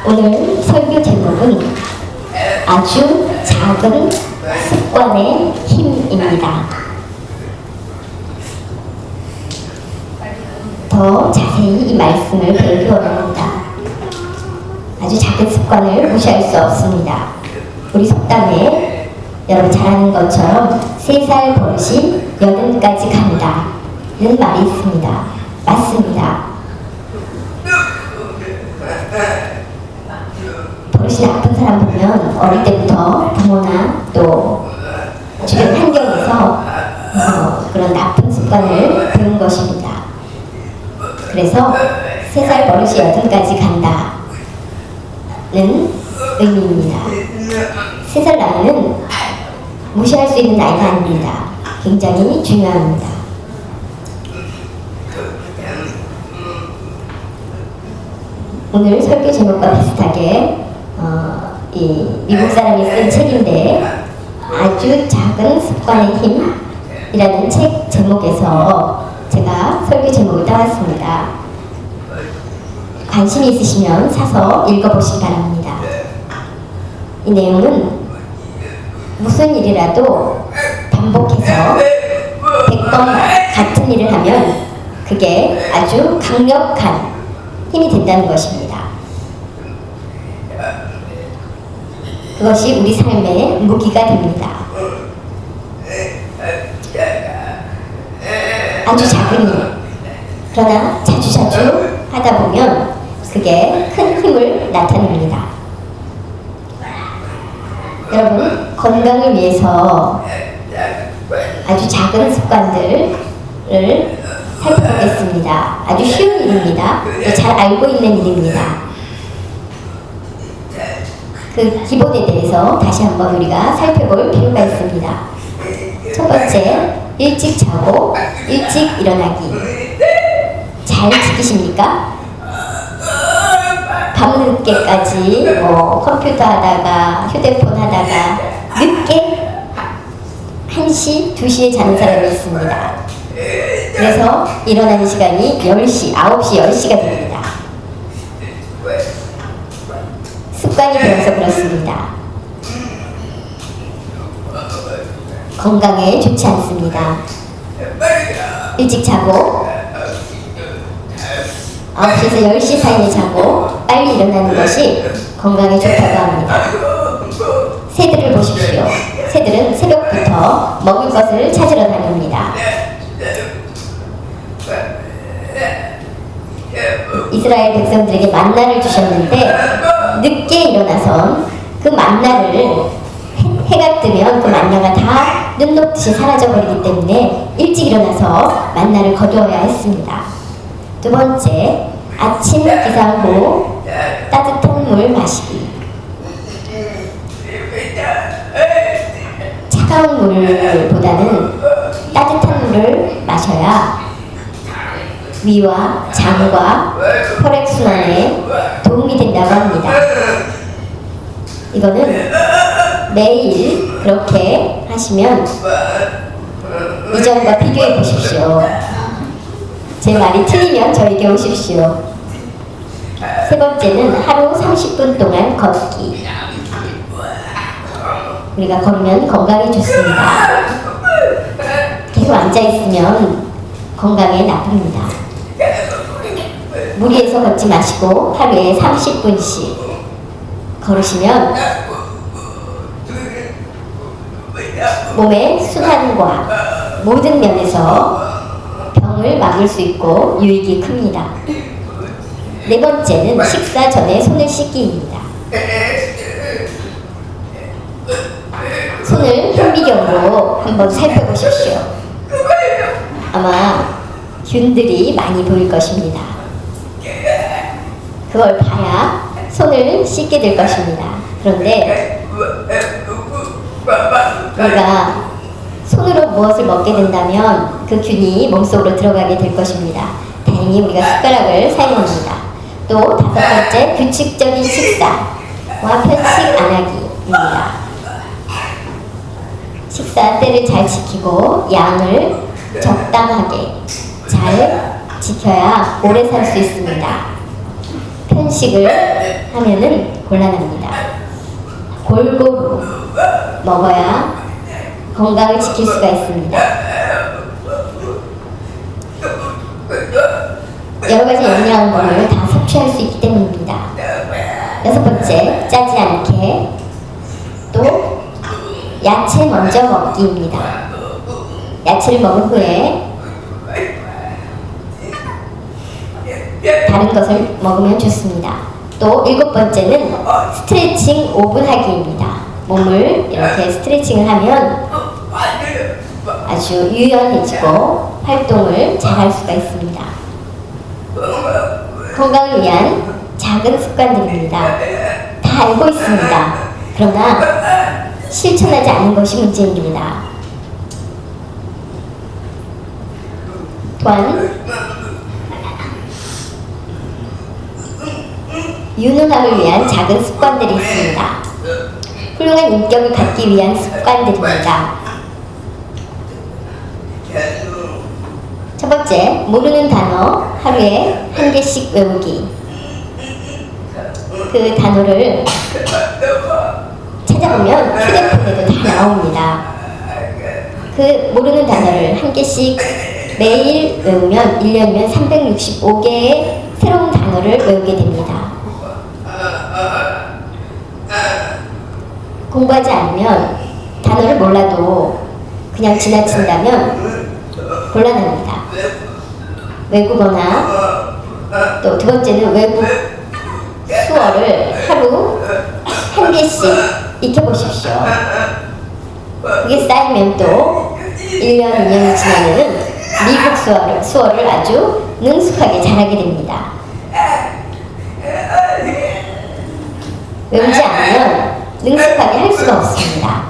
오늘 설교 제목은 아주 작은 습관의 힘입니다. 더 자세히 이 말씀을 배우기 원합니다. 아주 작은 습관을 무시할 수 없습니다. 우리 속담에 여러분 잘 아는 것처럼 3살 버릇이 80까지 간다 는 말이 있습니다. 맞습니다. 버릇이 나쁜 사람 보면 어릴 때부터 부모나 또 주변 환경에서 그런 나쁜 습관을 배운 것입니다. 그래서 3살 버릇이 80까지 간다는 의미입니다. 3살 나이는 무시할 수 있는 나이가 아닙니다. 굉장히 중요합니다. 오늘 설교 제목과 비슷하게 이 미국 사람이 쓴 책인데 아주 작은 습관의 힘이라는 책 제목에서 제가 설교 제목을 따왔습니다. 관심이 있으시면 사서 읽어보시기 바랍니다. 이 내용은 무슨 일이라도 반복해서 100번 같은 일을 하면 그게 아주 강력한 힘이 된다는 것입니다. 그것이 우리 삶의 무기가 됩니다. 아주 작은 일, 그러나 자주자주 하다 보면 그게 큰 힘을 나타냅니다. 여러분, 건강을 위해서 아주 작은 습관들을 살펴보겠습니다. 아주 쉬운 일입니다. 또 잘 알고 있는 일입니다. 그 기본에 대해서 다시 한번 우리가 살펴볼 필요가 있습니다. 첫 번째, 일찍 자고 일찍 일어나기. 잘 지키십니까? 밤늦게까지 컴퓨터 하다가 휴대폰 하다가 늦게 1시, 2시에 자는 사람이 있습니다. 그래서 일어나는 시간이 10시, 9시, 10시가 됩니다. 습관이 되어서 그렇습니다. 건강에 좋지 않습니다. 일찍 자고 9시에서 10시 사이에 자고 빨리 일어나는 것이 건강에 좋다고 합니다. 새들을 보십시오. 새들은 새벽부터 먹을 것을 찾으러 다닙니다. 이스라엘 백성들에게 만나를 주셨는데 늦게 일어나선 그 만나를 해가 뜨면 그 만나가 다 눈 녹듯이 사라져버리기 때문에 일찍 일어나서 만나를 거두어야 했습니다. 두 번째, 아침 기상 후 따뜻한 물 마시기. 차가운 물보다는 따뜻한 물을 마셔야 위와 장과 혈액순환에 도움이 된다고 합니다. 이거는 매일 그렇게 하시면 이전과 비교해 보십시오. 제 말이 틀리면 저에게 오십시오. 세 번째는 하루 30분 동안 걷기. 우리가 걸으면 건강에 좋습니다. 계속 앉아있으면 건강에 나쁩니다. 무리해서 걷지 마시고 하루에 30분씩 걸으시면 몸의 순환과 모든 면에서 병을 막을 수 있고 유익이 큽니다. 네 번째는 식사 전에 손을 씻기입니다. 손을 현미경으로 한번 살펴보십시오. 아마 균들이 많이 보일 것입니다. 그걸 봐야 손을 씻게 될 것입니다. 그런데 우리가 손으로 무엇을 먹게 된다면 그 균이 몸속으로 들어가게 될 것입니다. 다행히 우리가 숟가락을 사용합니다. 또 다섯 번째, 규칙적인 식사와 편식 안 하기입니다. 식사 때를 잘 지키고 양을 적당하게 잘 지켜야 오래 살 수 있습니다. 편식을 하면은 곤란합니다. 골고루 먹어야 건강을 지킬 수가 있습니다. 여러 가지 영양분을 다 섭취할 수 있기 때문입니다. 여섯 번째, 짜지 않게 또 야채 먼저 먹기입니다. 야채를 먹은 후에 다른 것을 먹으면 좋습니다. 또 일곱 번째는 스트레칭 5분 하기입니다. 몸을 이렇게 스트레칭을 하면 아주 유연해지고 활동을 잘 할 수가 있습니다. 건강을 위한 작은 습관들입니다. 다 알고 있습니다. 그러나 실천하지 않는 것이 문제입니다. 또한 유능함을 위한 작은 습관들이 있습니다. 훌륭한 인격을 갖기 위한 습관들입니다. 첫 번째, 모르는 단어 하루에 한 개씩 외우기. 그 단어를 찾아보면 휴대폰에도 다 나옵니다. 그 모르는 단어를 한 개씩 매일 외우면 1년이면 365개의 새로운 단어를 외우게 됩니다. 공부하지 않으면 단어를 몰라도 그냥 지나친다면 곤란합니다. 외국어나 또 두 번째는 외국 수어를 하루 한 개씩 익혀보십시오. 그게 쌓이면 또 1년, 2년이 지나면 미국 수어를 아주 능숙하게 잘하게 됩니다. 외우지 않으면 능숙하게 할 수가 없습니다.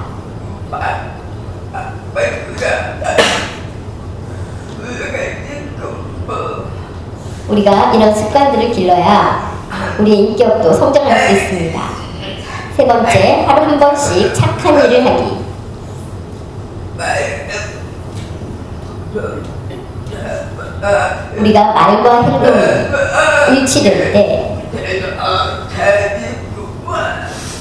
우리가 이런 습관들을 길러야 우리의 인격도 성장할 수 있습니다. 세 번째, 하루 한 번씩 착한 일을 하기. 우리가 말과 행동이 일치될 때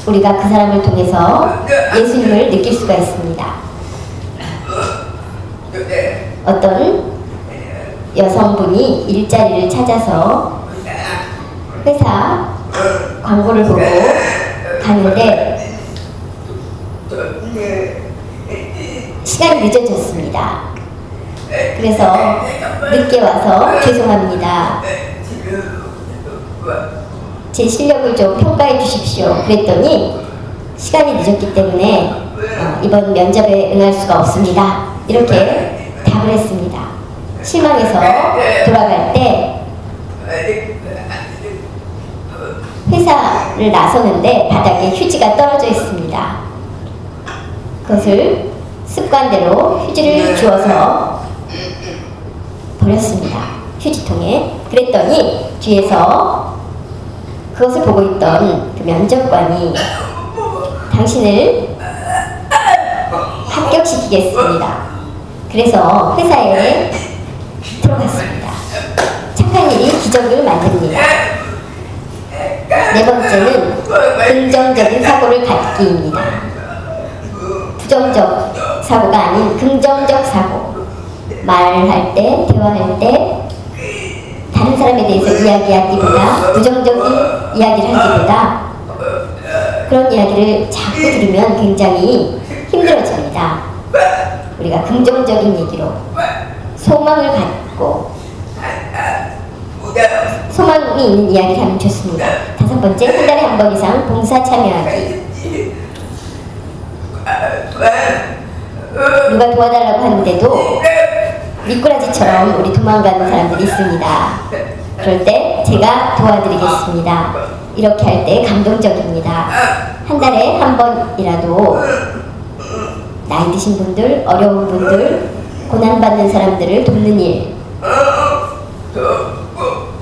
우리가 그 사람을 통해서 예수님을 느낄 수가 있습니다. 어떤 여성분이 일자리를 찾아서 회사 광고를 보고 가는데 시간이 늦어졌습니다. 그래서 늦게 와서 죄송합니다. 제 실력을 좀 평가해 주십시오. 그랬더니 시간이 늦었기 때문에 이번 면접에 응할 수가 없습니다. 이렇게 답을 했습니다. 실망해서 돌아갈 때 회사를 나서는데 바닥에 휴지가 떨어져 있습니다. 그것을 습관대로 휴지를 주워서 버렸습니다. 휴지통에. 그랬더니 뒤에서 그것을 보고 있던 그 면접관이 당신을 합격시키겠습니다. 그래서 회사에 들어갔습니다. 착한 일이 기적을 만듭니다. 네 번째는 긍정적인 사고를 갖기입니다. 부정적 사고가 아닌 긍정적 사고. 말할 때, 대화할 때 다른 사람에 대해서 이야기하기보다 부정적인 이야기를 하기보다 그런 이야기를 자꾸 들으면 굉장히 힘들어집니다. 우리가 긍정적인 얘기로 소망을 갖고 소망이 있는 이야기를 하면 좋습니다. 다섯 번째, 한 달에 한 번 이상 봉사 참여하기. 누가 도와달라고 하는데도 미꾸라지처럼 우리 도망가는 사람들이 있습니다. 그럴 때 제가 도와드리겠습니다. 이렇게 할 때 감동적입니다. 한 달에 한 번이라도 나이 드신 분들, 어려운 분들, 고난받는 사람들을 돕는 일,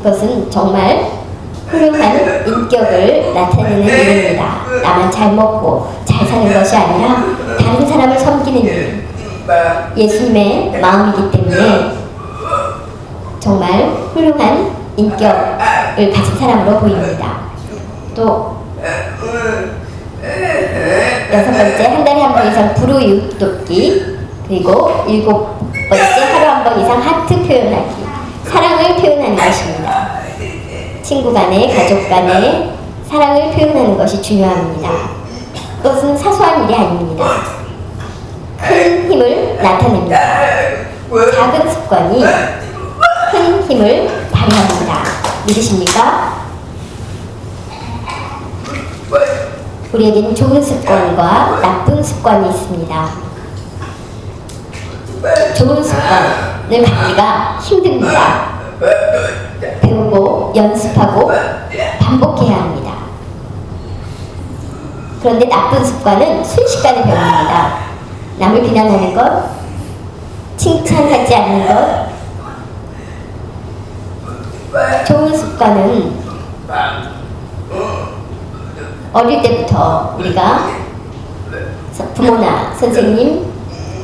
그것은 정말 훌륭한 인격을 나타내는 일입니다. 나만 잘 먹고 잘 사는 것이 아니라 다른 사람을 섬기는 일, 예수님의 마음이기 때문에 정말 훌륭한 인격을 가진 사람으로 보입니다. 또 6번째, 한 달에 한 번 이상 불우이웃 돕기. 그리고 7번째, 하루 한 번 이상 하트 표현하기. 사랑을 표현하는 것입니다. 친구 간에, 가족 간에 사랑을 표현하는 것이 중요합니다. 그것은 사소한 일이 아닙니다. 큰 힘을 나타냅니다. 작은 습관이 큰 힘을 발휘합니다. 믿으십니까? 우리에게는 좋은 습관과 나쁜 습관이 있습니다. 좋은 습관을 갖기가 힘듭니다. 배우고 연습하고 반복해야 합니다. 그런데 나쁜 습관은 순식간에 배웁니다. 남을 비난하는 것, 칭찬하지 않는 것. 좋은 습관은 어릴 때부터 우리가 부모나 선생님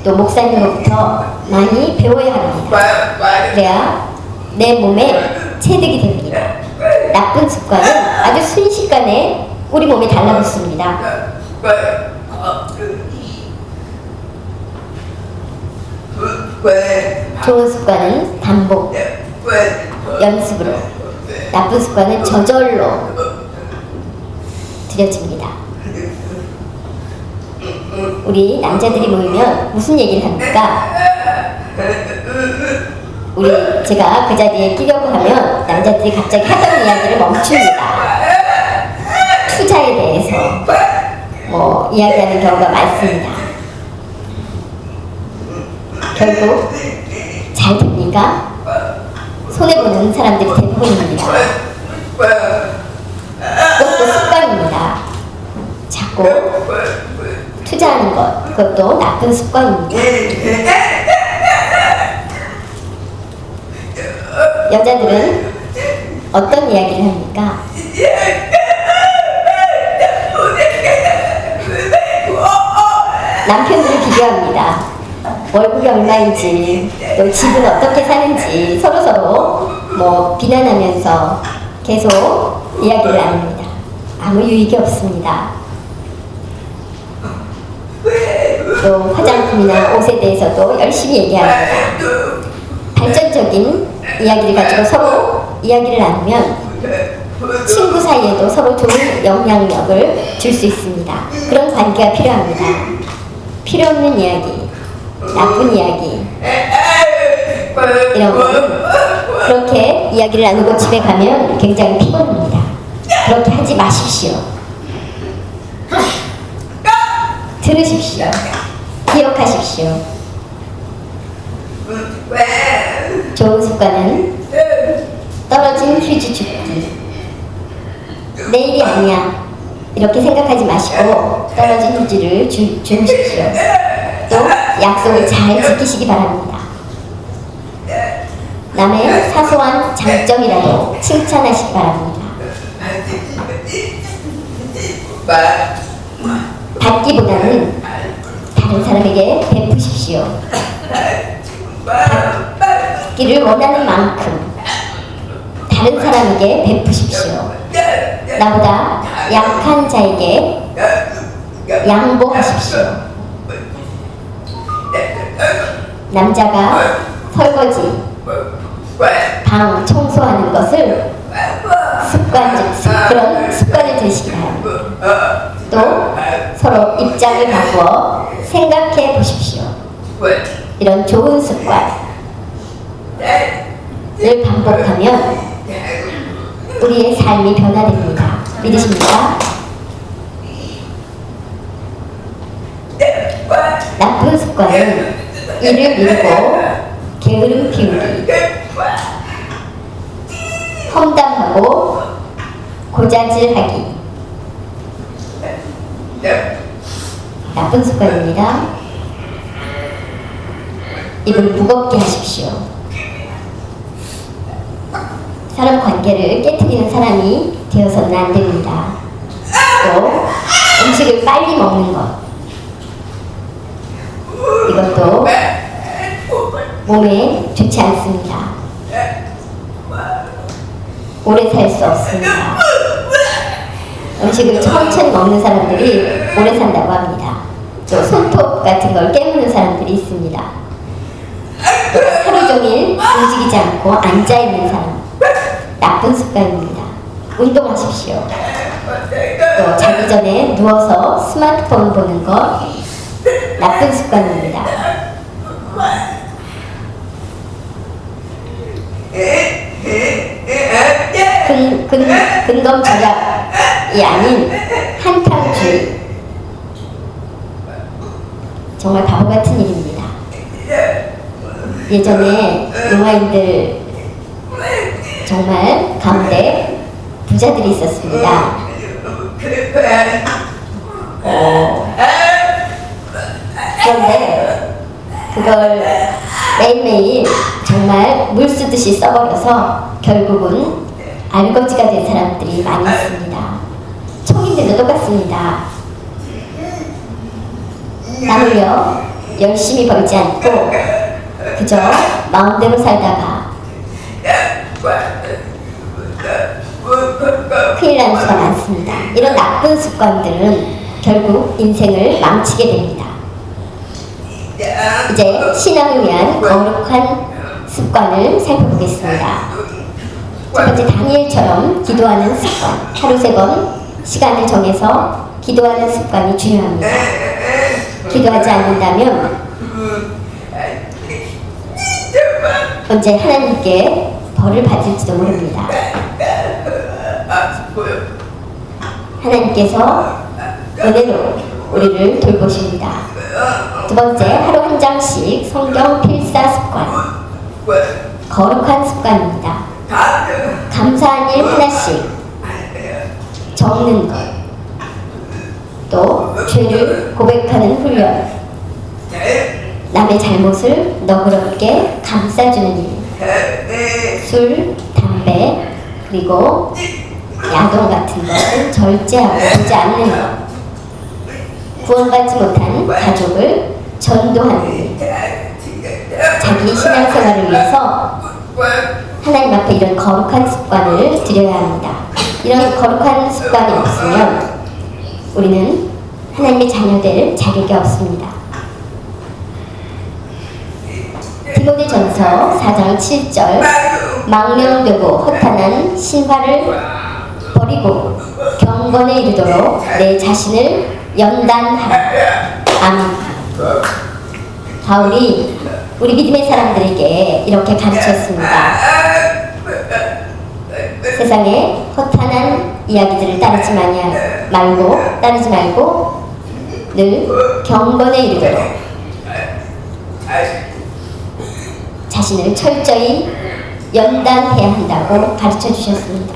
또 목사님으로부터 많이 배워야 합니다. 그래야 내 몸에 체득이 됩니다. 나쁜 습관은 아주 순식간에 우리 몸에 달라붙습니다. 좋은 습관은 반복, 연습으로, 나쁜 습관은 저절로 들여집니다. 우리 남자들이 모이면 무슨 얘기를 합니까? 제가 그 자리에 끼려고 하면 남자들이 갑자기 하던 이야기를 멈춥니다. 투자에 대해서 이야기하는 경우가 많습니다. 결국 잘 됩니까? 손해보는 사람들이 대부분입니다. 그것도 습관입니다. 자꾸 투자하는 것, 그것도 나쁜 습관입니다. 여자들은 어떤 이야기를 합니까? 남편들을 비교합니다. 월급이 얼마인지, 또 집은 어떻게 사는지 서로서로 비난하면서 계속 이야기를 나눕니다. 아무 유익이 없습니다. 또 화장품이나 옷에 대해서도 열심히 얘기합니다. 발전적인 이야기를 가지고 서로 이야기를 나누면 친구 사이에도 서로 좋은 영향력을 줄 수 있습니다. 그런 관계가 필요합니다. 필요 없는 이야기, 나쁜 이야기, 이런 거는 그렇게 이야기를 나누고 집에 가면 굉장히 피곤합니다. 그렇게 하지 마십시오. 들으십시오. 기억하십시오. 좋은 습관은 떨어진 휴지 줍기. 내일이 아니야, 이렇게 생각하지 마시고 떨어진 휴지를 주무십시오. 또 약속을 잘 지키시기 바랍니다. 남의 사소한 장점이라도 칭찬하시기 바랍니다. 받기보다는 다른 사람에게 베푸십시오. 받기를 원하는 만큼 다른 사람에게 베푸십시오. 나보다 약한 자에게 양보하십시오. 남자가 설거지, 방 청소하는 것을 그런 습관을 들이시기 바랍니다. 또 서로 입장을 바꾸어 생각해 보십시오. 이런 좋은 습관을 반복하면 우리의 삶이 변화됩니다. 믿으십니까? 나쁜 습관은 일을 미루고 게으름 피우기, 험담하고 고자질하기, 나쁜 습관입니다. 입을 무겁게 하십시오. 사람 관계를 깨트리는 사람이 되어서는 안 됩니다. 또 음식을 빨리 먹는 것, 이것도 몸에 좋지 않습니다. 오래 살 수 없습니다. 음식을 천천히 먹는 사람들이 오래 산다고 합니다. 또 손톱 같은 걸 깨무는 사람들이 있습니다. 또 하루 종일 움직이지 않고 앉아 있는 사람, 나쁜 습관입니다. 운동하십시오. 또 자기 전에 누워서 스마트폰 보는 거 나쁜 습관입니다. 근검 절약이 아닌 한탕주의, 정말 바보 같은 일입니다. 예전에 로마인들 정말 가운데 부자들이 있었습니다. 그런데 그걸 매일매일 정말 물 쓰듯이 써버려서 결국은 알거지가 된 사람들이 많이 있습니다. 총인들도 똑같습니다. 남을요 열심히 벌지 않고 그저 마음대로 살다가 큰일 나는 수가 많습니다. 이런 나쁜 습관들은 결국 인생을 망치게 됩니다. 이제 신앙을 위한 거룩한 습관을 살펴보겠습니다. 첫 번째, 다니엘처럼 기도하는 습관. 하루 3번 시간을 정해서 기도하는 습관이 중요합니다. 기도하지 않는다면 언제 하나님께 벌을 받을지도 모릅니다. 하나님께서 은혜로 우리를 돌보십니다. 두 번째, 하루 한 장씩 성경 필사 습관. 거룩한 습관입니다. 감사한 일 하나씩 적는 것. 또 죄를 고백하는 훈련. 남의 잘못을 너그럽게 감싸주는 일. 술, 담배, 그리고 야동 같은 것은 절제하고 보지 않는 것. 구원받지 못한 가족을 전도하는 일. 자기 신앙생활을 위해서 하나님 앞에 이런 거룩한 습관을 들여야 합니다. 이런 거룩한 습관이 없으면 우리는 하나님의 자녀될 자격이 없습니다. 디모데전서 4장 7절 망령되고 허탄한 신화를 버리고 경건에 이르도록 내 자신을 연단하라. 아멘. 바울이 우리 믿음의 사람들에게 이렇게 가르쳤습니다. 세상에 허탄한 이야기들을 따르지 말고 늘 경건에 이르도록 자신을 철저히 연단해야 한다고 가르쳐 주셨습니다.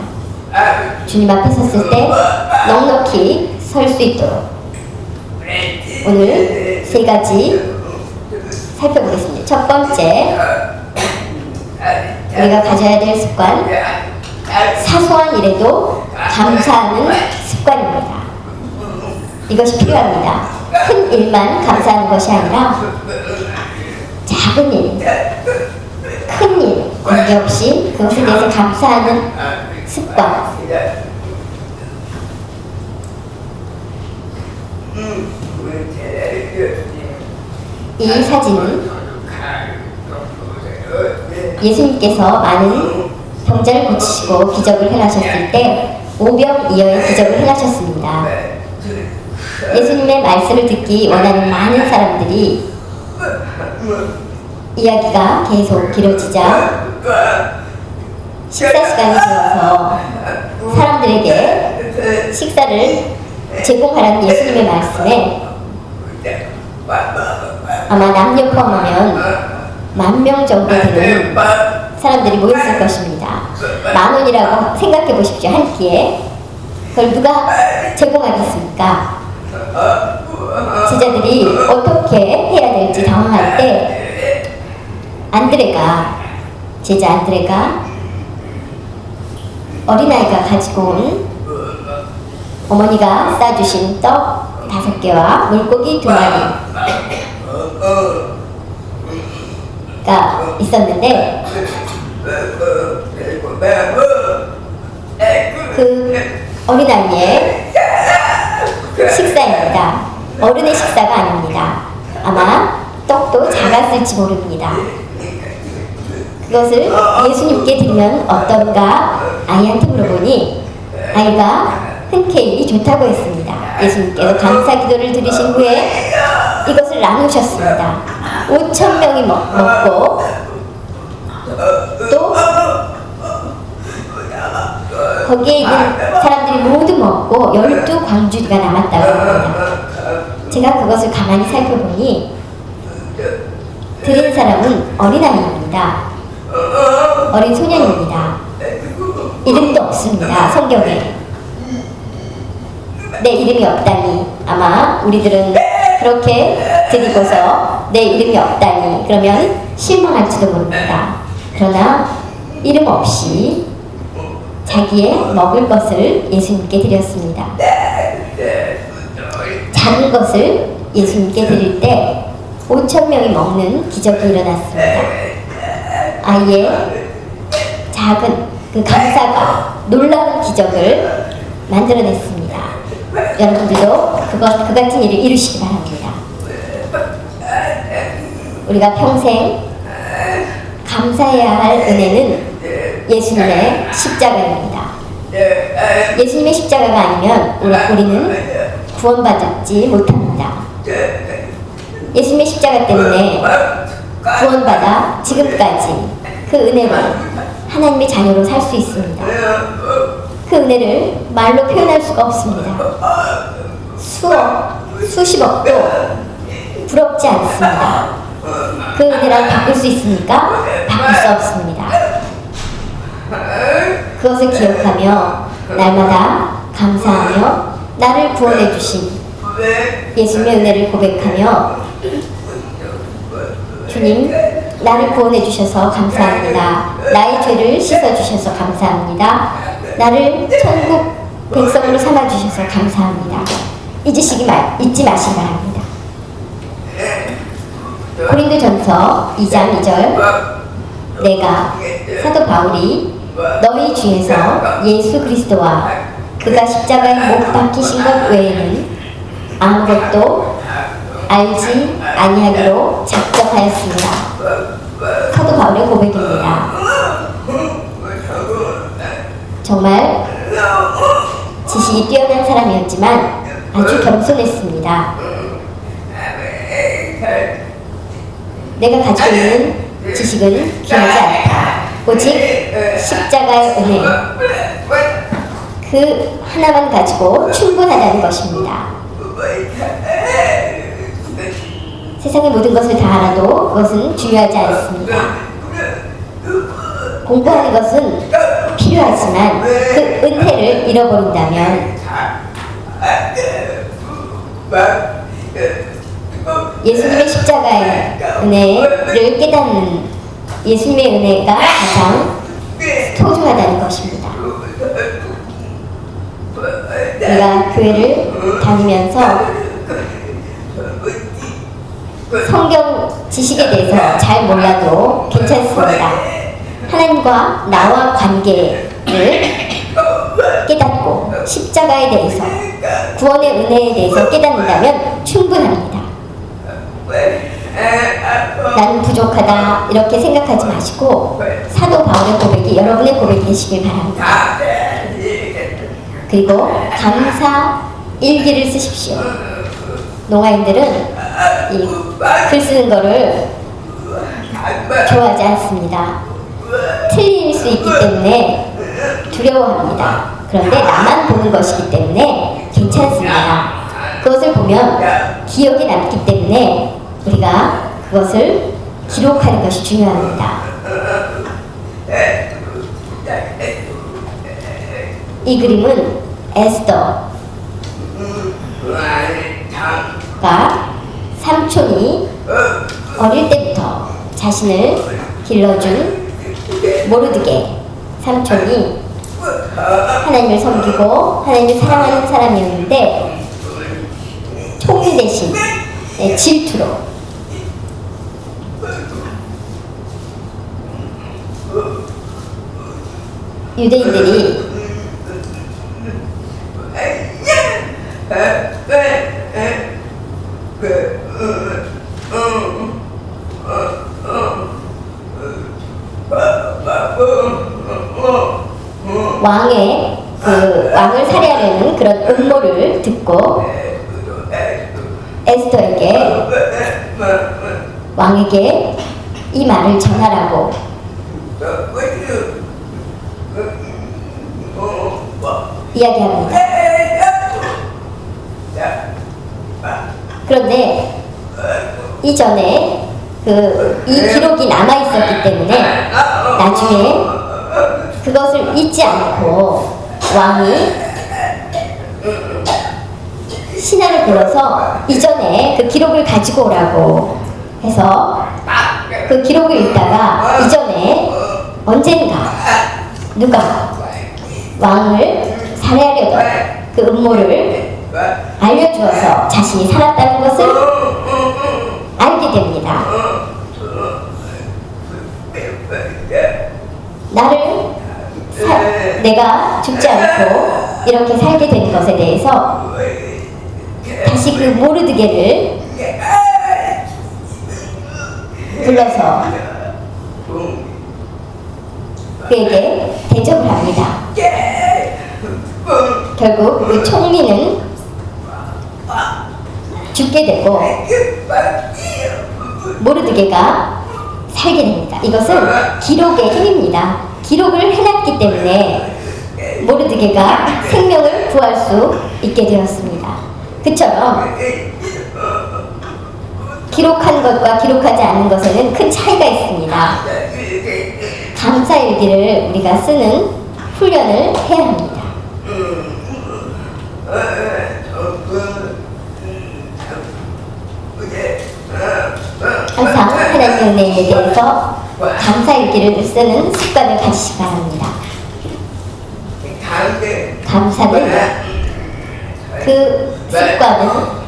주님 앞에 섰을 때 넉넉히 설 수 있도록 오늘 3가지 살펴보겠습니다. 첫 번째, 우리가 가져야 될 습관, 사소한 일에도 감사하는 습관입니다. 이것이 필요합니다. 큰 일만 감사하는 것이 아니라 작은 일, 큰 일 관계없이 그것에 대해서 감사하는 습관. 이 사진은 예수님께서 많은 병자를 고치시고 기적을 행하셨을 때 오병이어의 기적을 행하셨습니다. 예수님의 말씀을 듣기 원하는 많은 사람들이 이야기가 계속 길어지자 식사 시간이 되어서 사람들에게 식사를 제공하라는 예수님의 말씀에 아마 남녀 포함하면 10,000명 정도 되는 사람들이 모였을 것입니다. 10,000원이라고 생각해 보십시오. 한 끼에. 그걸 누가 제공하겠습니까? 제자들이 어떻게 해야 될지 당황할 때 제자 안드레가 어린아이가 가지고 온 어머니가 싸주신 떡 5개와 물고기 2마리가 있었는데 어린아이의 식사입니다. 어른의 식사가 아닙니다. 아마 떡도 작았을지 모릅니다. 그것을 예수님께 드리면 어떤가 아이한테 물어보니 아이가 흔쾌히 좋다고 했습니다. 예수님께서 감사 기도를 드리신 후에 이것을 나누셨습니다. 5,000명이 먹고 또 거기에 있는 사람들이 모두 먹고 12광주리가 남았다고 합니다. 제가 그것을 가만히 살펴보니 드린 사람은 어린아이입니다. 어린 소년입니다. 이름도 없습니다. 성경에. 내 이름이 없다니. 아마 우리들은 그렇게 드리고서 내 이름이 없다니 그러면 실망할지도 모릅니다. 그러나 이름 없이 자기의 먹을 것을 예수님께 드렸습니다. 작은 것을 예수님께 드릴 때 5,000명이 먹는 기적이 일어났습니다. 아이의 작은 그 감사가 놀라운 기적을 만들어냈습니다. 여러분들도 그 같은 일을 이루시기 바랍니다. 우리가 평생 감사해야 할 은혜는 예수님의 십자가입니다. 예수님의 십자가가 아니면 우리는 구원받지 못합니다. 예수님의 십자가 때문에 구원받아 지금까지 그 은혜로 하나님의 자녀로 살 수 있습니다. 그 은혜를 말로 표현할 수가 없습니다. 수억, 수십억도 부럽지 않습니다. 그 은혜랑 바꿀 수 있습니까? 바꿀 수 없습니다. 그것을 기억하며 날마다 감사하며 나를 구원해 주신 예수님의 은혜를 고백하며 주님, 나를 구원해 주셔서 감사합니다. 나의 죄를 씻어 주셔서 감사합니다. 나를 천국 백성으로 삼아 주셔서 감사합니다. 잊지 마시기 바랍니다. 고린도전서 2장 2절 내가 사도 바울이 너희 중에서 예수 그리스도와 그가 십자가에 못 박히신 것 외에는 아무것도 알지 아니하기로 작정하였습니다. 사도 바울의 고백입니다. 정말 지식이 뛰어난 사람이었지만 아주 겸손했습니다. 내가 가지고 있는 지식은 귀하지 않다. 오직 십자가의 은혜 그 하나만 가지고 충분하다는 것입니다. 세상의 모든 것을 다 알아도 그것은 중요하지 않습니다. 공부하는 것은 필요하지만 그 은혜를 잃어버린다면 예수님의 십자가의 은혜를 깨닫는 예수님의 은혜가 가장 소중하다는 것입니다. 우리가 교회를 다니면서 성경 지식에 대해서 잘 몰라도 괜찮습니다. 하나님과 나와 관계를 깨닫고 십자가에 대해서 구원의 은혜에 대해서 깨닫는다면 충분합니다. 나는 부족하다 이렇게 생각하지 마시고 사도 바울의 고백이 여러분의 고백이 되시길 바랍니다. 그리고 감사 일기를 쓰십시오. 농아인들은 이 글 쓰는 거를 좋아하지 않습니다. 틀릴 수 있기 때문에 두려워합니다. 그런데 나만 보는 것이기 때문에 괜찮습니다. 그것을 보면 기억에 남기 때문에 우리가 그것을 기록하는 것이 중요합니다. 이 그림은 에스더가 삼촌이 어릴 때부터 자신을 길러준 모르드게 삼촌이 하나님을 섬기고 하나님을 사랑하는 사람이었는데 총 대신 질투로 유대인들이 왕의 그 왕을 살해하려는 그런 음모를 듣고 에스더에게 왕에게 이 말을 전하라고 이야기합니다. 그런데 이전에 이 기록이 남아 있었기 때문에 나중에 그것을 잊지 않고 왕이 신하를 불러서 이전에 그 기록을 가지고 오라고 해서 그 기록을 읽다가 이전에 언젠가 누가 왕을 살해하려던 그 음모를 알려주어서 자신이 살았다는 것을 알게 됩니다. 내가 죽지 않고 이렇게 살게 된 것에 대해서 다시 그 모르드게를 불러서 그에게 대접을 합니다. 결국 그 총리는 죽게 되고 모르드게가 살게 됩니다. 이것은 기록의 힘입니다. 기록을 해놨기 때문에 모르드게가 생명을 구할 수 있게 되었습니다. 그처럼 기록한 것과 기록하지 않은 것에는 큰 차이가 있습니다. 감사일기를 우리가 쓰는 훈련을 해야 합니다. 항상 하나님의 은혜에 대해서 감사일기를 쓰는 습관을 가지시기 바랍니다. 감사는 그 습관은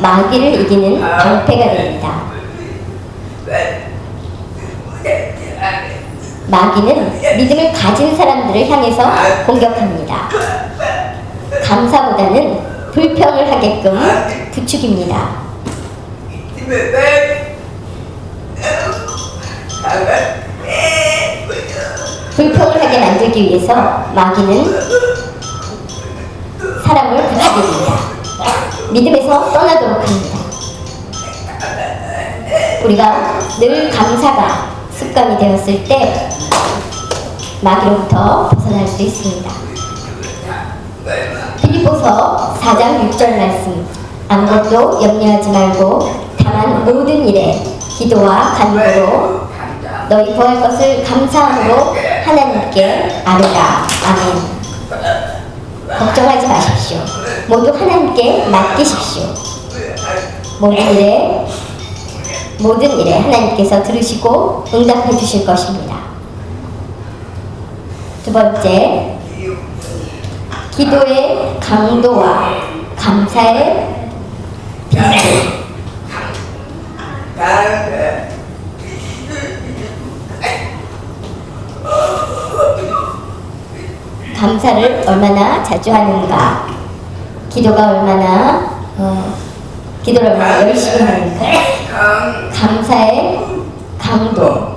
마귀를 이기는 방패가 됩니다. 마귀는 믿음을 가진 사람들을 향해서 공격합니다. 감사보다는 불평을 하게끔 부추깁니다. 불평을 하게 만들기 위해서 마귀는 사람을 부추깁니다. 믿음에서 떠나도록 합니다. 우리가 늘 감사가 습관이 되었을 때 마귀로부터 벗어날 수 있습니다. 빌립보서 4장 6절 말씀, 아무것도 염려하지 말고 다만 모든 일에 기도와 간구로 너희 구할 것을 감사함으로 하나님께 아뢰라. 아멘. 걱정하지 마십시오. 모두 하나님께 맡기십시오. 모든 일에 하나님께서 들으시고 응답해 주실 것입니다. 두 번째, 기도의 강도와 감사의 빈도. 감사를 얼마나 자주 하는가, 기도를 얼마나 열심히 하는가, 감사의 강도.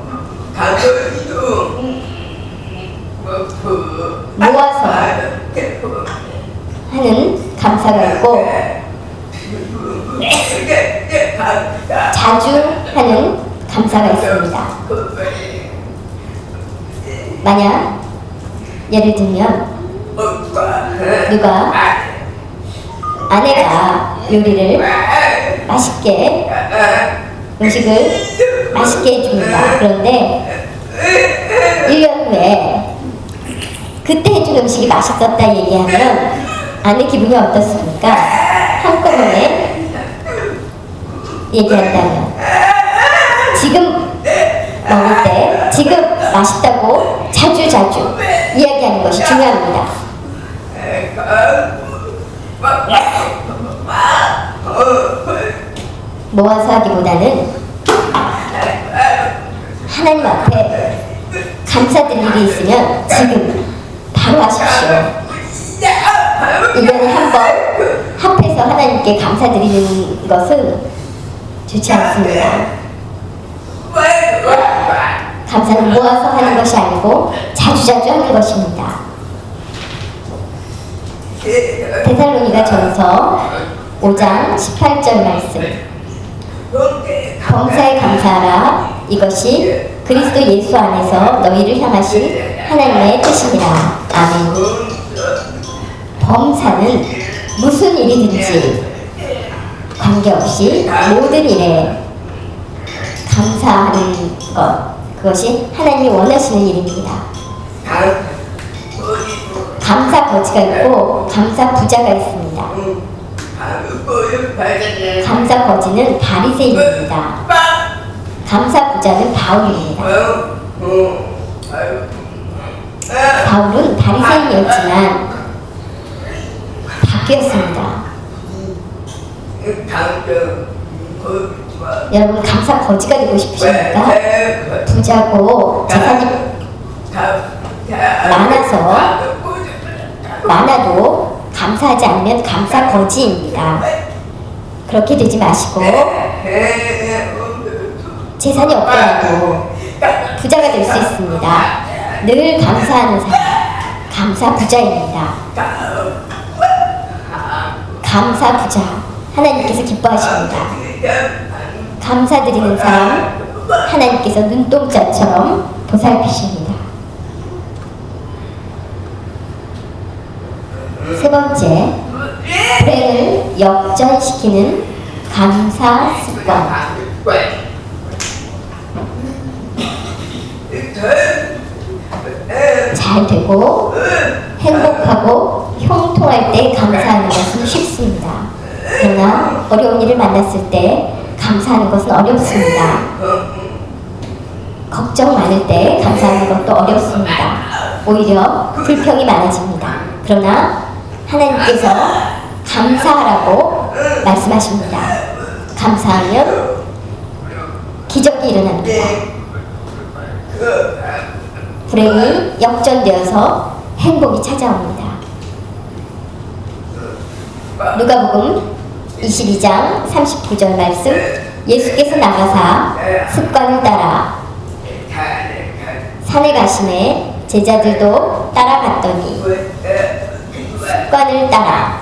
모아서 하는 감사가 있고 자주 하는 감사가 있습니다. 만약 예를 들면 누가 아내가 요리를 맛있게 음식을 맛있게 해줍니다. 그런데 1년 후에 그때 해준 음식이 맛있었다 얘기하면 아내 기분이 어떻습니까? 한꺼번에 얘기한다면 지금 먹을 때 지금 맛있다고 자주 이야기하는 것이 중요합니다. 모아서 하기보다는 하나님 앞에 감사드릴 일이 있으면 지금 바로 하십시오. 1년에 한 번 합해서 하나님께 감사드리는 것은 좋지 않습니다. 감사는 모아서 하는 것이 아니고 자주 하는 것입니다. 데살로니가 전서 5장 18절 말씀. 범사에 감사하라. 이것이 그리스도 예수 안에서 너희를 향하신 하나님의 뜻이니라. 아멘. 범사는 무슨 일이든지 관계없이 모든 일에 감사하는 것, 그것이 하나님이 원하시는 일입니다. 감사 거지가 있고 감사 부자가 있습니다. 감사 거지는 바리새인입니다. 감사 부자는 바울입니다. 바울은 바리새인이었지만 바뀌었습니다. 여러분 감사 거지가 되고 싶으십니까? 부자고 재산이 많아도 감사하지 않으면 감사 거지입니다. 그렇게 되지 마시고 재산이 없더라도 부자가 될 수 있습니다. 늘 감사하는 사람, 감사 부자입니다. 감사 부자, 하나님께서 기뻐하십니다. 감사드리는 사람, 하나님께서 눈동자처럼 보살피십니다. 세 번째, 불행을 역전시키는 감사 습관. 잘 되고 행복하고 형통할 때 감사하는 것은 쉽습니다. 그러나 어려운 일을 만났을 때 감사하는 것은 어렵습니다. 걱정 많을 때 감사하는 것도 어렵습니다. 오히려 불평이 많아집니다. 그러나 하나님께서 감사하라고 말씀하십니다. 감사하면 기적이 일어납니다. 불행이 역전되어서 행복이 찾아옵니다. 누가복음 22장 39절 말씀. 예수께서 나가사 습관을 따라 산에 가시매 제자들도 따라갔더니 습관을 따라.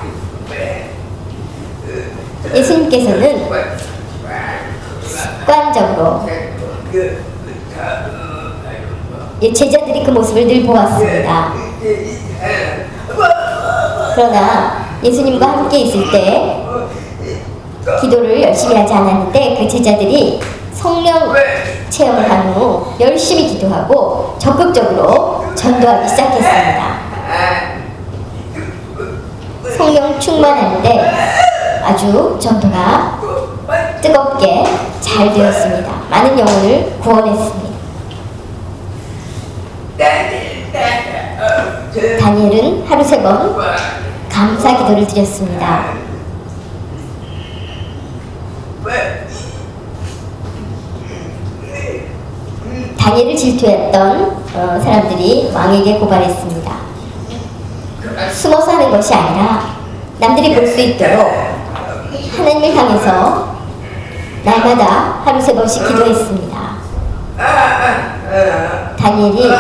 예수님께서는 습관적으로 제자들이 그 모습을 늘 보았습니다. 그러나 예수님과 함께 있을 때 기도를 열심히 하지 않았는데 그 제자들이 성령 체험을 한 후 열심히 기도하고 적극적으로 전도하기 시작했습니다. 성령 충만한데 아주 전도가 뜨겁게 잘 되었습니다. 많은 영혼을 구원했습니다. 다니엘은 하루 3번 감사 기도를 드렸습니다. 다니엘을 질투했던 사람들이 왕에게 고발했습니다. 숨어서 하는 것이 아니라 남들이 볼 수 있도록 하나님을 향해서 날마다 하루 3번씩 기도했습니다. 다니엘이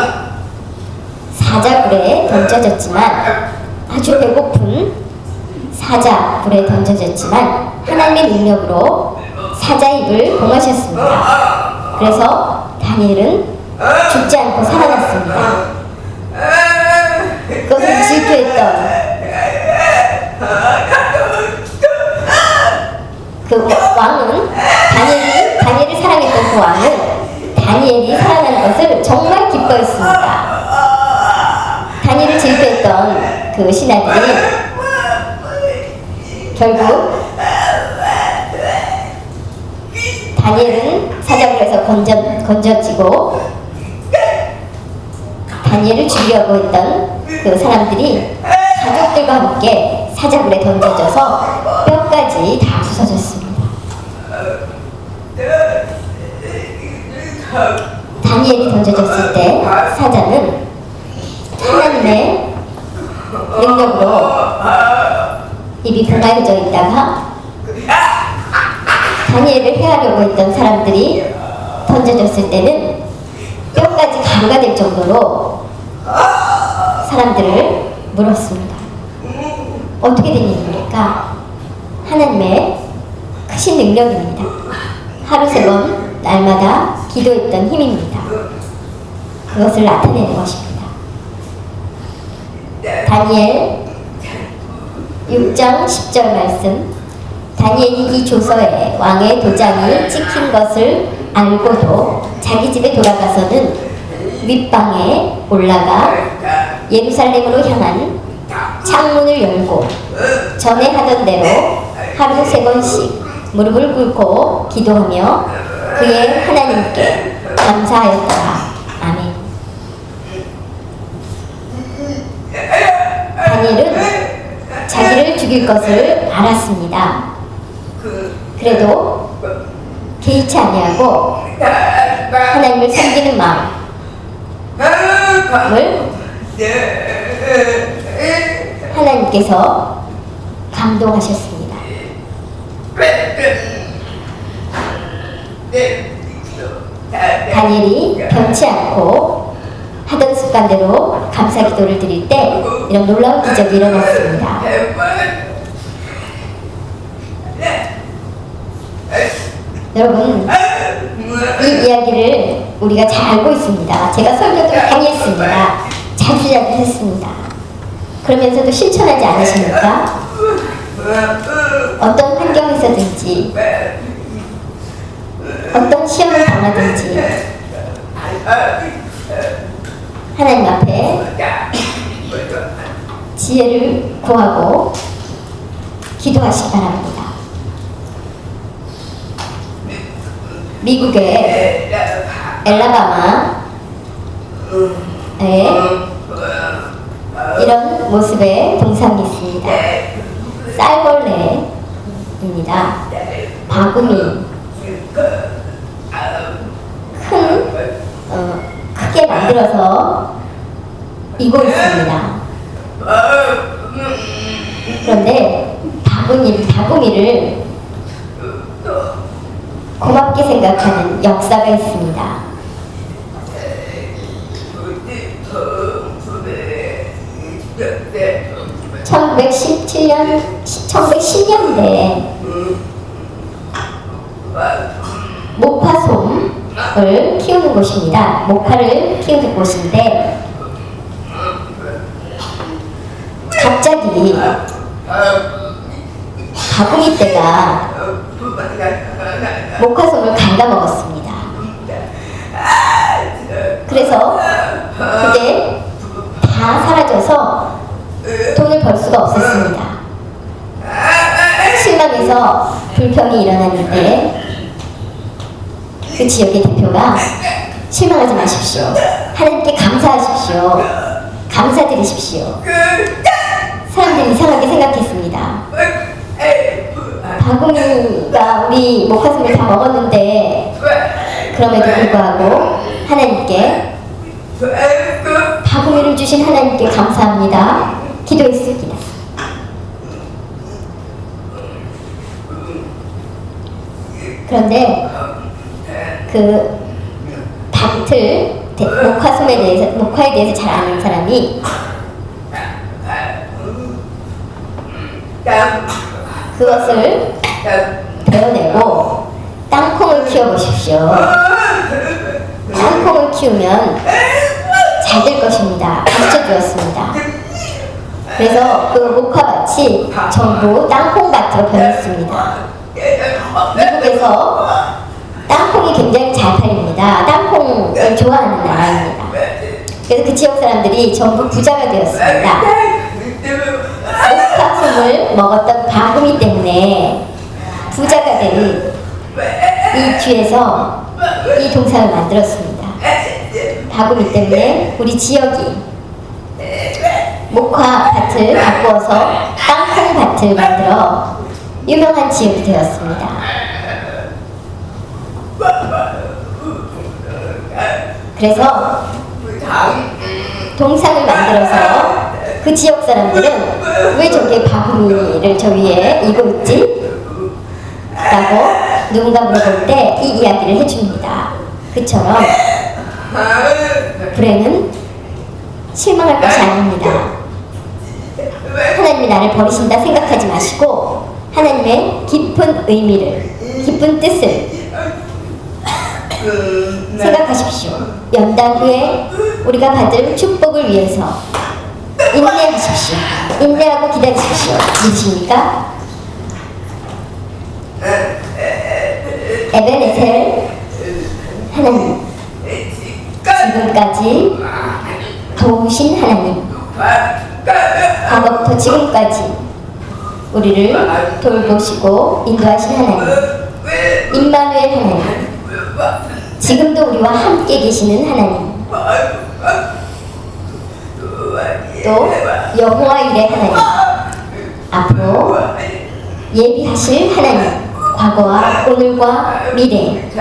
사자굴에 던져졌지만 아주 배고픈 사자굴에 던져졌지만 하나님의 능력으로 사자 입을 봉하셨습니다. 그래서 다니엘은 죽지 않고 살아났습니다. 그것을 질투했던 그 왕은 다니엘을 사랑했던 그 왕은 다니엘이 살아난 것을 정말 기뻐했습니다. 다니엘을 질투했던 그 신하들이 결국 다니엘은 사자굴에서 건져지고 다니엘을 죽이려고 했던 그 사람들이 가족들과 함께 사자굴에 던져져서 뼈까지 다 부서졌습니다. 다니엘이 던져졌을 때 사자는 하나님의 능력으로 입이 붕가해져 있다가 다니엘을 해하려고 했던 사람들이 던져졌을 때는 뼈까지 가루가 될 정도로 사람들을 물었습니다. 어떻게 된 일입니까? 하나님의 크신 능력입니다. 하루 3번 날마다 기도했던 힘입니다. 그것을 나타내는 것입니다. 다니엘 6장 10절 말씀. 다니엘이 이 조서에 왕의 도장이 찍힌 것을 알고도 자기 집에 돌아가서는 윗방에 올라가 예루살렘으로 향한 창문을 열고 전에 하던 대로 하루 3번씩 무릎을 꿇고 기도하며 그의 하나님께 감사하였더라. 아멘. 다니엘은 자기를 죽일 것을 알았습니다. 그래도 개의치 아니하고 하나님을 섬기는 마음을 하나님께서 감동하셨습니다. 다니엘이 변치 않고 하던 습관대로 감사 기도를 드릴 때 이런 놀라운 기적이 일어났습니다. 여러분, 이 이야기를 우리가 잘 알고 있습니다. 제가 설교도 많이 했습니다. 자주 했습니다. 그러면서도 실천하지 않으십니까? 어떤 환경에서든지 어떤 시험을 당하든지 하나님 앞에 지혜를 구하고 기도하시기 바랍니다. 미국의 엘라바마에 이런 모습의 동상이 있습니다. 쌀벌레입니다. 바구니 크게 만들어서 이고 있습니다. 그런데 바구미를 고맙게 생각하는 역사가 있습니다. 1910년대 목화솜을 키우는 곳입니다. 목화를 키우는 곳인데 갑자기 바구니 떼가 목화솜을 갉아먹었습니다. 그래서 그게 다 사라져서 돈을 벌 수가 없었습니다. 실망해서 불평이 일어났는데 그 지역의 대표가 실망하지 마십시오. 하나님께 감사하십시오. 감사드리십시오. 사람들이 이상하게 생각했습니다. 바구니가 우리 목화솜을 다 먹었는데 그럼에도 불구하고 하나님께 바구니를 주신 하나님께 감사합니다. 기도했습니다. 그런데 그 밭을 목화에 대해서 잘 아는 사람이 그것을 베어내고 땅콩을 키워보십시오. 땅콩을 키우면 잘 될 것입니다. 가르쳐주었습니다. 그래서 그 목화밭이 전부 땅콩밭으로 변했습니다. 미국에서 땅콩이 굉장히 잘 팔립니다. 땅콩을 좋아하는 나라입니다. 그래서 그 지역 사람들이 전부 부자가 되었습니다. 목화솜을 먹었던 바구니 때문에 부자가 된 이 뒤에서 이 동상을 만들었습니다. 바구니 때문에 우리 지역이 목화밭을 바꾸어서 땅콩밭을 만들어 유명한 지역이 되었습니다. 그래서 동상을 만들어서 그 지역 사람들은 왜 저기에 바구니를 저 위에 이고 있지? 라고 누군가 물어볼 때 이 이야기를 해줍니다. 그처럼 불행은 실망할 것이 아닙니다. 하나님 하나님이 나를 버리신다 생각하지 마시고 하나님의 깊은 의미를, 깊은 뜻을 생각하십시오. 연단 후에 우리가 받을 축복을 위해서 인내하십시오. 인내하고 기다리십시오. 믿으십니까? 에베네셀 하나님, 지금까지 도우신 하나님, 과거부터 지금까지 우리를 돌보시고 인도하신 하나님, 임마누엘 하나님, 지금도 우리와 함께 계시는 하나님, 또 여호와 일의 하나님, 앞으로 예비하실 하나님, 과거와 오늘과 미래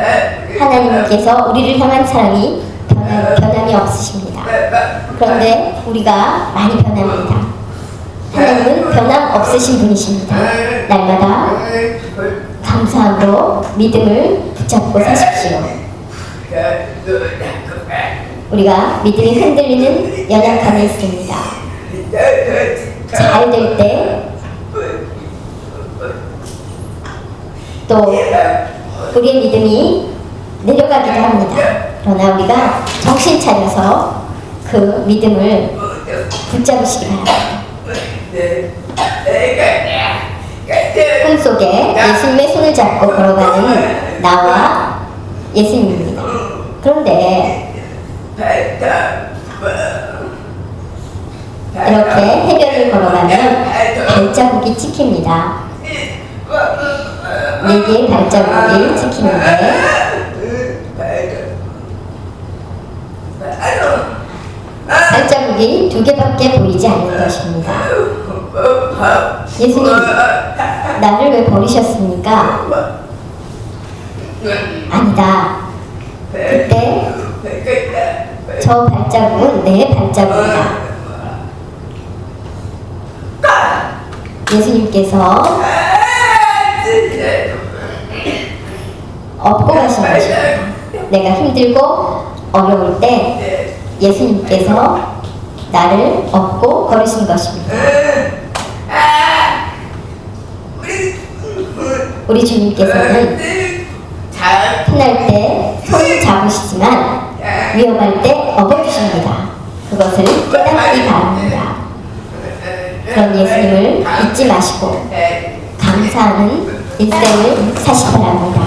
하나님께서 우리를 향한 사랑이 변함이 없으십니다. 그런데 우리가 많이 변합니다. 하나님은 변함 없으신 분이십니다. 날마다 감사함으로 믿음을 붙잡고 사십시오. 우리가 믿음이 흔들리는 연약함이 있습니다. 잘 될 때 또 우리의 믿음이 내려가기도 합니다. 그러나 우리가 정신 차려서 그 믿음을 붙잡으시기 바랍니다. 꿈속에 예수님의 손을 잡고 걸어가는 나와 예수님입니다. 그런데 이렇게 해변을 걸어가면 발자국이 찍힙니다. 4개의 발자국이 찍히는데 발자국이 2개밖에 보이지 않는 것입니다. 예수님, 나를 왜 버리셨습니까? 아니다. 그때 저 발자국은 내 발자국이다. 예수님께서 업고 가신 것입니다. 내가 힘들고 어려울 때 예수님께서 나를 업고 걸으신 것입니다. 우리 주님께서는 편할 때 손을 잡으시지만 위험할 때 업어주십니다. 그것을 깨닫기 바랍니다. 그런 예수님을 잊지 마시고 감사하는 인생을 사시기 바랍니다.